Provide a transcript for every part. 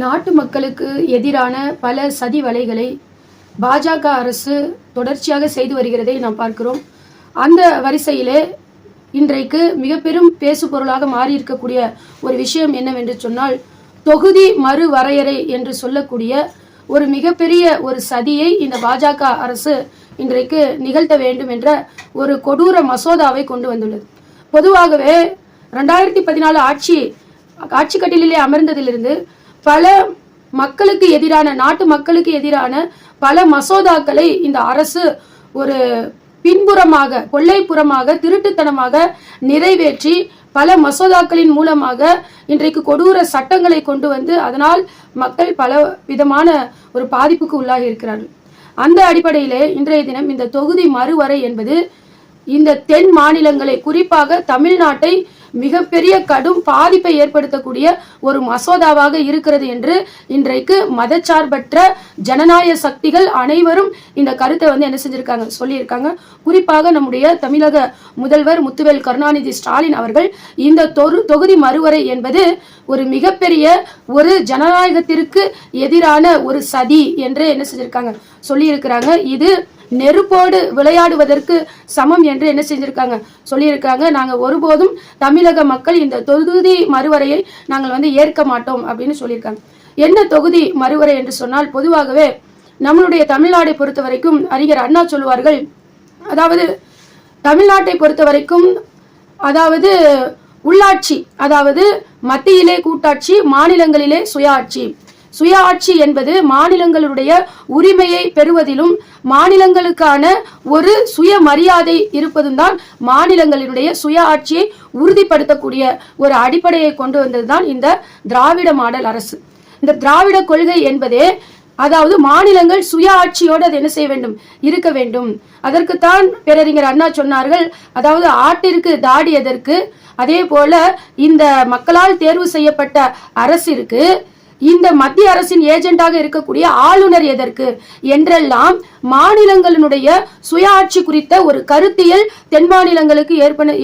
நாட்டு மக்களுக்கு எதிரான பல சதி வலைகளை பாஜக அரசு தொடர்ச்சியாக செய்து வருகிறதை நாம் பார்க்கிறோம். அந்த வரிசையிலே இன்றைக்கு மிக பெரும் பேசு பொருளாக மாறி இருக்கக்கூடிய ஒரு விஷயம் என்னவென்று சொன்னால், தொகுதி மறுவரையறை என்று சொல்லக்கூடிய ஒரு மிகப்பெரிய ஒரு சதியை இந்த பாஜக அரசு இன்றைக்கு நிகழ்த்த வேண்டும் என்ற ஒரு கொடூர மசோதாவை கொண்டு வந்துள்ளது. பொதுவாகவே 2014 ஆட்சி கட்டிலே அமர்ந்ததிலிருந்து பல மக்களுக்கு எதிரான, நாட்டு மக்களுக்கு எதிரான பல மசோதாக்களை இந்த அரசு ஒரு பின்புறமாக, கொள்ளைப்புறமாக, திருட்டுத்தனமாக நிறைவேற்றி பல மசோதாக்களின் மூலமாக இன்றைக்கு கொடூர சட்டங்களை கொண்டு வந்து அதனால் மக்கள் பல விதமான ஒரு பாதிப்புக்கு உள்ளாகி இருக்கிறார்கள். அந்த அடிப்படையிலே இன்றைய தினம் இந்த தொகுதி மறுவரை என்பது இந்த தென் மாநிலங்களை, குறிப்பாக தமிழ்நாட்டை மிகப்பெரிய கடும் பாதிப்பை ஏற்படுத்தக்கூடிய ஒரு மசோதாவாக இருக்கிறது என்று இன்றைக்கு மதச்சார்பற்ற ஜனநாயக சக்திகள் அனைவரும் இந்த கருத்தை என்ன செஞ்சிருக்காங்க, சொல்லியிருக்காங்க. குறிப்பாக நம்முடைய தமிழக முதல்வர் முத்துவேல் கருணாநிதி ஸ்டாலின் அவர்கள் இந்த தொகுதி மறுவரை என்பது ஒரு மிகப்பெரிய ஒரு ஜனநாயகத்திற்கு எதிரான ஒரு சதி என்று என்ன செஞ்சிருக்காங்க, சொல்லியிருக்கிறாங்க. இது நெருப்போடு விளையாடுவதற்கு சமம் என்று என்ன செஞ்சிருக்காங்க, சொல்லியிருக்காங்க. நாங்கள் ஒருபோதும் தமிழக மக்கள் இந்த தொகுதி மறுவரையை நாங்கள் ஏற்க மாட்டோம் அப்படின்னு சொல்லியிருக்காங்க. என்ன தொகுதி மறுவரை என்று சொன்னால், பொதுவாகவே நம்மளுடைய தமிழ்நாட்டை பொறுத்த வரைக்கும் அறிஞர் அண்ணா சொல்லுவார்கள், அதாவது தமிழ்நாட்டை பொறுத்த வரைக்கும் அதாவது உள்ளாட்சி, அதாவது மத்தியிலே கூட்டாட்சி, மாநிலங்களிலே சுயாட்சி. சுய ஆட்சி என்பது மாநிலங்களுடைய உரிமையை பெறுவதிலும் மாநிலங்களுக்கான ஒரு சுய மரியாதை இருப்பதும் தான் மாநிலங்களினுடைய சுய ஆட்சியை உறுதிப்படுத்தக்கூடிய ஒரு அடிப்படையை கொண்டு வந்ததுதான் இந்த திராவிட மாடல் அரசு. இந்த திராவிட கொள்கை என்பதே அதாவது மாநிலங்கள் சுய ஆட்சியோடு அது என்ன செய்ய வேண்டும், இருக்க வேண்டும். அதற்குத்தான் பேரறிஞர் அண்ணா சொன்னார்கள், அதாவது ஆட்டிற்கு தாடி எதற்கு, அதே போல இந்த மக்களால் தேர்வு செய்யப்பட்ட அரசிற்கு இந்த மத்திய அரசின் ஏஜென்டாக இருக்கக்கூடிய ஆளுநர் எதற்கு என்றெல்லாம் மாநிலங்களினுடைய சுயாட்சி குறித்த ஒரு கருத்தியல் தென் மாநிலங்களுக்கு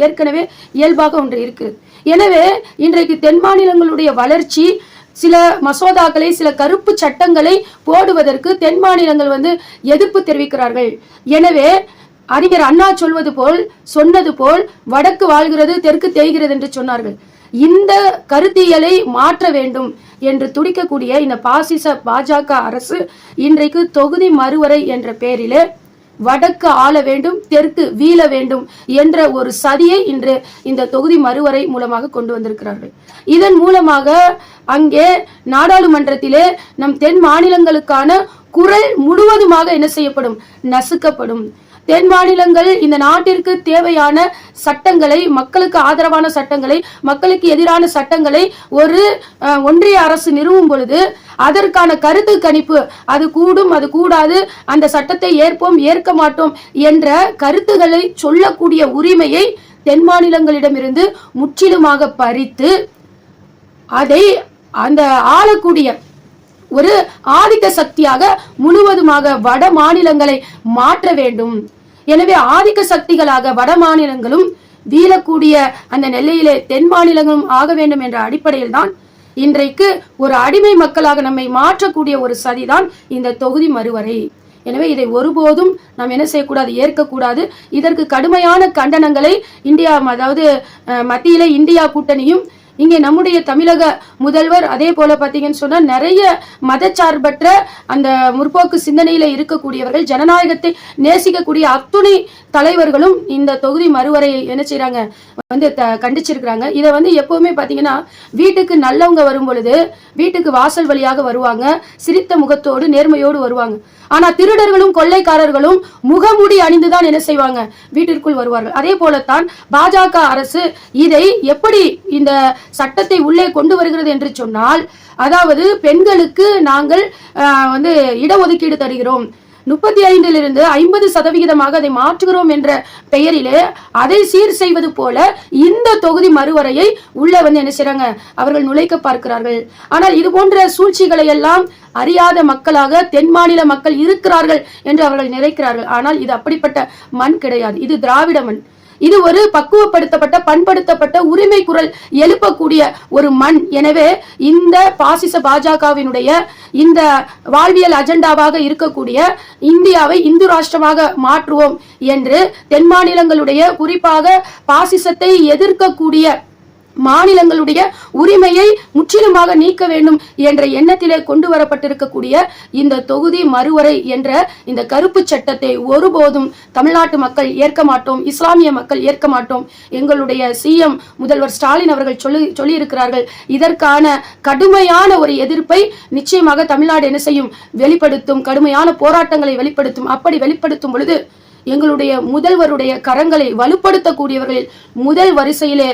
ஏற்கனவே இயல்பாக ஒன்று இருக்கு. எனவே இன்றைக்கு தென் மாநிலங்களுடைய வளர்ச்சி சில மசோதாக்களை, சில கருப்பு சட்டங்களை போடுவதற்கு தென் மாநிலங்கள் எதிர்ப்பு தெரிவிக்கிறார்கள். எனவே அறிஞர் அண்ணா சொன்னது போல் வடக்கு வாழ்கிறது தெற்கு தேய்கிறது என்று சொன்னார்கள். இந்த கருத்தியலை மாற்ற வேண்டும் என்று துடிக்கக்கூடிய இந்த பாசிச பாஜக அரசு இன்றைக்கு தொகுதி மறுவரை என்ற பெயரிலே வடக்கு ஆள வேண்டும், தெற்கு வீழ வேண்டும் என்ற ஒரு சதியை இன்று இந்த தொகுதி மறுவரை மூலமாக கொண்டு வந்திருக்கிறார்கள். இதன் மூலமாக அங்கே நாடாளுமன்றத்திலே நம் தென் மாநிலங்களுக்கான குரல் முழுவதுமாக என்ன செய்யப்படும், நசுக்கப்படும். தென் மாநிலங்கள் இந்த நாட்டிற்கு தேவையான சட்டங்களை, மக்களுக்கு ஆதரவான சட்டங்களை, மக்களுக்கு எதிரான சட்டங்களை ஒரு ஒன்றிய அரசு நிறுவும் பொழுது அதற்கான கருத்து கணிப்பு, அது கூடும் அது கூடாது, அந்த சட்டத்தை ஏற்போம் ஏற்க மாட்டோம் என்ற கருத்துக்களை சொல்லக்கூடிய உரிமையை தென் மாநிலங்களிடமிருந்து முற்றிலுமாக பறித்து அதை அந்த ஆளக்கூடிய ஒரு ஆதிக்க சக்தியாக முழுவதுமாக வட மாநிலங்களை மாற்ற வேண்டும். எனவே ஆதிக்க சக்திகளாக வட மாநிலங்களும் வீழக்கூடிய அந்த நெல்லையிலே தென் மாநிலங்களும் ஆக வேண்டும் என்ற அடிப்படையில் தான் இன்றைக்கு ஒரு அடிமை மக்களாக நம்மை மாற்றக்கூடிய ஒரு சதிதான் இந்த தொகுதி மறுவரை. எனவே இதை ஒருபோதும் நாம் என்ன செய்யக்கூடாது, ஏற்கக்கூடாது. இதற்கு கடுமையான கண்டனங்களை இந்தியா, அதாவது மத்தியில இந்தியா கூட்டணியும், இங்கே நம்முடைய தமிழக முதல்வர், அதே போல பார்த்தீங்கன்னு சொன்னா நிறைய மதச்சார்பற்ற அந்த முற்போக்கு சிந்தனையில இருக்கக்கூடியவர்கள், ஜனநாயகத்தை நேசிக்கக்கூடிய அத்துணை தலைவர்களும் இந்த தொகுதி மறுவரையை என்ன செய்யறாங்க, கண்டிச்சிருக்கிறாங்க. இதை எப்பவுமே பாத்தீங்கன்னா வீட்டுக்கு நல்லவங்க வரும் பொழுது வீட்டுக்கு வாசல் வழியாக வருவாங்க, சிரித்த முகத்தோடு நேர்மையோடு வருவாங்க. ஆனா திருடர்களும் கொள்ளைக்காரர்களும் முகமூடி அணிந்துதான் என்ன செய்வாங்க, வீட்டிற்குள் வருவார்கள். அதே போலத்தான் பாஜக அரசு இதை எப்படி இந்த சட்டத்தை உள்ளே கொண்டு வருகிறது என்று சொன்னால், அதாவது பெண்களுக்கு நாங்கள் இடஒதுக்கீடு தருகிறோம், 35% 50% அதை மாற்றுகிறோம் என்ற பெயரிலே அதை சீர் செய்வது போல இந்த தொகுதி மறுவரையை உள்ள என்ன செய்றாங்க, அவர்கள் நுழைக்க பார்க்கிறார்கள். ஆனால் இது போன்ற சூழ்ச்சிகளை எல்லாம் அறியாத மக்களாக தென் மாநில மக்கள் இருக்கிறார்கள் என்று அவர்கள் நினைக்கிறார்கள். ஆனால் இது அப்படிப்பட்ட மண் கிடையாது, இது திராவிட மண். இது ஒரு பக்குவப்படுத்தப்பட்ட பண்படுத்தப்பட்ட உரிமை குரல் எழுப்பக்கூடிய ஒரு மண். எனவே இந்த பாசிச பாஜகவினுடைய இந்த வாழ்வியல் அஜெண்டாவாக இருக்கக்கூடிய இந்தியாவை இந்து ராஷ்டிரமாக மாற்றுவோம் என்று தென் மாநிலங்களுடைய குறிப்பாக பாசிசத்தை எதிர்க்கக்கூடிய மாநிலங்களுடைய உரிமையை முற்றிலுமாக நீக்க வேண்டும் என்ற எண்ணத்திலே கொண்டு வரப்பட்டிருக்கக்கூடிய இந்த தொகுதி மறுவரை என்ற இந்த கருப்பு சட்டத்தை ஒருபோதும் தமிழ்நாட்டு மக்கள் ஏற்க மாட்டோம், இஸ்லாமிய மக்கள் ஏற்க மாட்டோம். எங்களுடைய சிஎம் முதல்வர் ஸ்டாலின் அவர்கள் சொல்லி இருக்கிறார்கள். இதற்கான கடுமையான ஒரு எதிர்ப்பை நிச்சயமாக தமிழ்நாடு என்ன செய்யும், வெளிப்படுத்தும். கடுமையான போராட்டங்களை வெளிப்படுத்தும். அப்படி வெளிப்படுத்தும் பொழுது எங்களுடைய முதல்வருடைய கரங்களை வலுப்படுத்தக்கூடியவர்களில் முதல் வரிசையிலே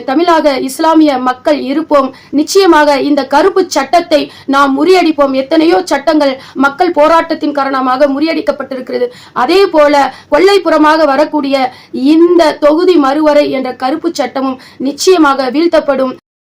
தமிழக இஸ்லாமிய மக்கள் இருப்போம். நிச்சயமாக இந்த கருப்பு சட்டத்தை நாம் முறியடிப்போம். எத்தனையோ சட்டங்கள் மக்கள் போராட்டத்தின் காரணமாக முறியடிக்கப்பட்டிருக்கிறது. அதே போல கொல்லைப்புறமாக வரக்கூடிய இந்த தொகுதி மறுவரை என்ற கருப்பு சட்டமும் நிச்சயமாக வீழ்த்தப்படும்.